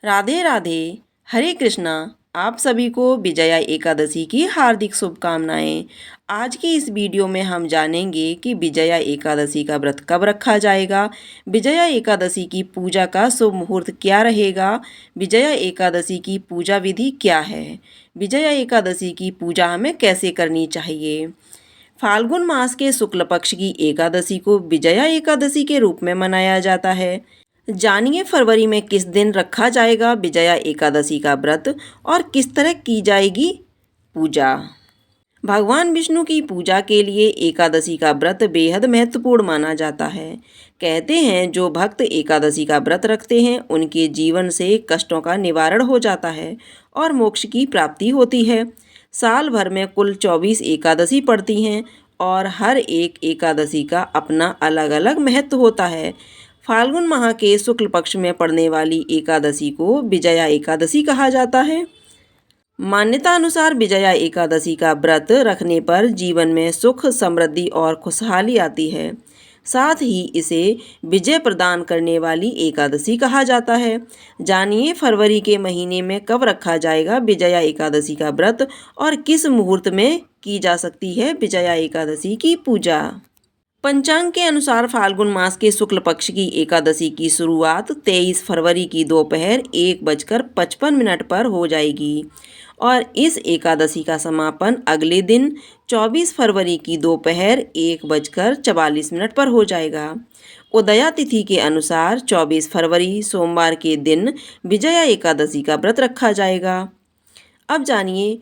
राधे राधे। हरे कृष्णा। आप सभी को विजया एकादशी की हार्दिक शुभकामनाएं। आज की इस वीडियो में हम जानेंगे कि विजया एकादशी का व्रत कब रखा जाएगा, विजया एकादशी की पूजा का शुभ मुहूर्त क्या रहेगा, विजया एकादशी की पूजा विधि क्या है, विजया एकादशी की पूजा हमें कैसे करनी चाहिए। फाल्गुन मास के शुक्ल पक्ष की एकादशी को विजया एकादशी के रूप में मनाया जाता है। जानिए फरवरी में किस दिन रखा जाएगा विजया एकादशी का व्रत और किस तरह की जाएगी पूजा। भगवान विष्णु की पूजा के लिए एकादशी का व्रत बेहद महत्वपूर्ण माना जाता है। कहते हैं जो भक्त एकादशी का व्रत रखते हैं उनके जीवन से कष्टों का निवारण हो जाता है और मोक्ष की प्राप्ति होती है। साल भर में कुल 24 एकादशी पड़ती हैं और हर एक एकादशी का अपना अलग अलग महत्व होता है। फाल्गुन माह के शुक्ल पक्ष में पड़ने वाली एकादशी को विजया एकादशी कहा जाता है। मान्यता अनुसार विजया एकादशी का व्रत रखने पर जीवन में सुख, समृद्धि और खुशहाली आती है। साथ ही इसे विजय प्रदान करने वाली एकादशी कहा जाता है। जानिए फरवरी के महीने में कब रखा जाएगा विजया एकादशी का व्रत और किस मुहूर्त में की जा सकती है विजया एकादशी की पूजा। पंचांग के अनुसार फाल्गुन मास के शुक्ल पक्ष की एकादशी की शुरुआत 23 फरवरी की दोपहर 1:55 पर हो जाएगी और इस एकादशी का समापन अगले दिन 24 फरवरी की दोपहर 1:44 पर हो जाएगा। उदया तिथि के अनुसार 24 फरवरी सोमवार के दिन विजया एकादशी का व्रत रखा जाएगा। अब जानिए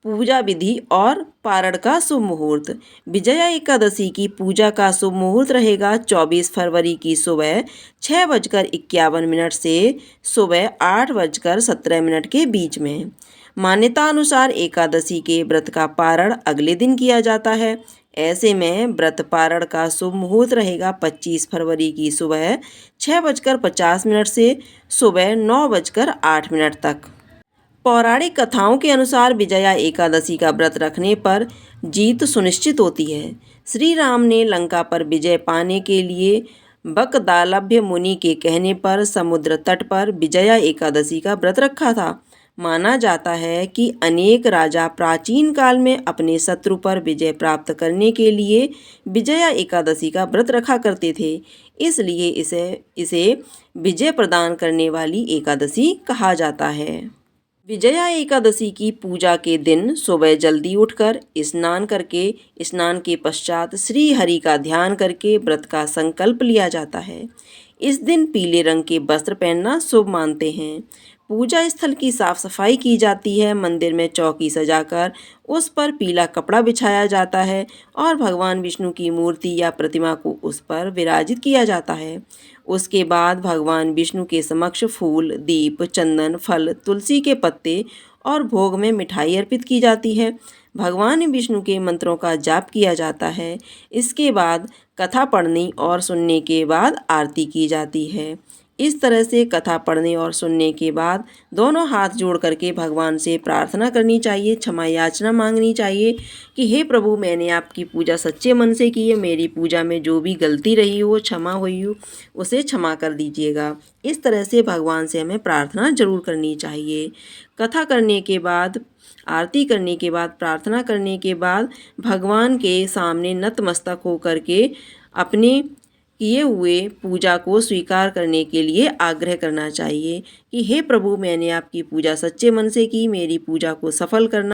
पूजा विधि और पारण का शुभ मुहूर्त। विजया एकादशी की पूजा का शुभ मुहूर्त रहेगा 24 फरवरी की सुबह 6:51 से सुबह 8:17 के बीच में। मान्यता अनुसार एकादशी के व्रत का पारण अगले दिन किया जाता है। ऐसे में व्रत पारण का शुभ मुहूर्त रहेगा 25 फरवरी की सुबह 6:50 से सुबह 9:08 तक। पौराणिक कथाओं के अनुसार विजया एकादशी का व्रत रखने पर जीत सुनिश्चित होती है। श्री राम ने लंका पर विजय पाने के लिए बकदालभ्य मुनि के कहने पर समुद्र तट पर विजया एकादशी का व्रत रखा था। माना जाता है कि अनेक राजा प्राचीन काल में अपने शत्रु पर विजय प्राप्त करने के लिए विजया एकादशी का व्रत रखा करते थे, इसलिए इसे विजय प्रदान करने वाली एकादशी कहा जाता है। विजया एकादशी की पूजा के दिन सुबह जल्दी उठकर स्नान के पश्चात श्री हरि का ध्यान करके व्रत का संकल्प लिया जाता है। इस दिन पीले रंग के वस्त्र पहनना शुभ मानते हैं। पूजा स्थल की साफ सफाई की जाती है। मंदिर में चौकी सजाकर उस पर पीला कपड़ा बिछाया जाता है और भगवान विष्णु की मूर्ति या प्रतिमा को उस पर विराजित किया जाता है। उसके बाद भगवान विष्णु के समक्ष फूल, दीप, चंदन, फल, तुलसी के पत्ते और भोग में मिठाई अर्पित की जाती है। भगवान विष्णु के मंत्रों का जाप किया जाता है। इसके बाद कथा पढ़ने और सुनने के बाद आरती की जाती है। इस तरह से कथा पढ़ने और सुनने के बाद दोनों हाथ जोड़ करके भगवान से प्रार्थना करनी चाहिए, क्षमा याचना मांगनी चाहिए कि हे प्रभु, मैंने आपकी पूजा सच्चे मन से की है, मेरी पूजा में जो भी गलती रही हो, क्षमा हुई हो, उसे क्षमा कर दीजिएगा। इस तरह से भगवान से हमें प्रार्थना जरूर करनी चाहिए। कथा करने के बाद, आरती करने के बाद, प्रार्थना करने के बाद भगवान के सामने नतमस्तक होकर के अपने किए हुए पूजा को स्वीकार करने के लिए आग्रह करना चाहिए कि हे प्रभु, मैंने आपकी पूजा सच्चे मन से की, मेरी पूजा को सफल करना।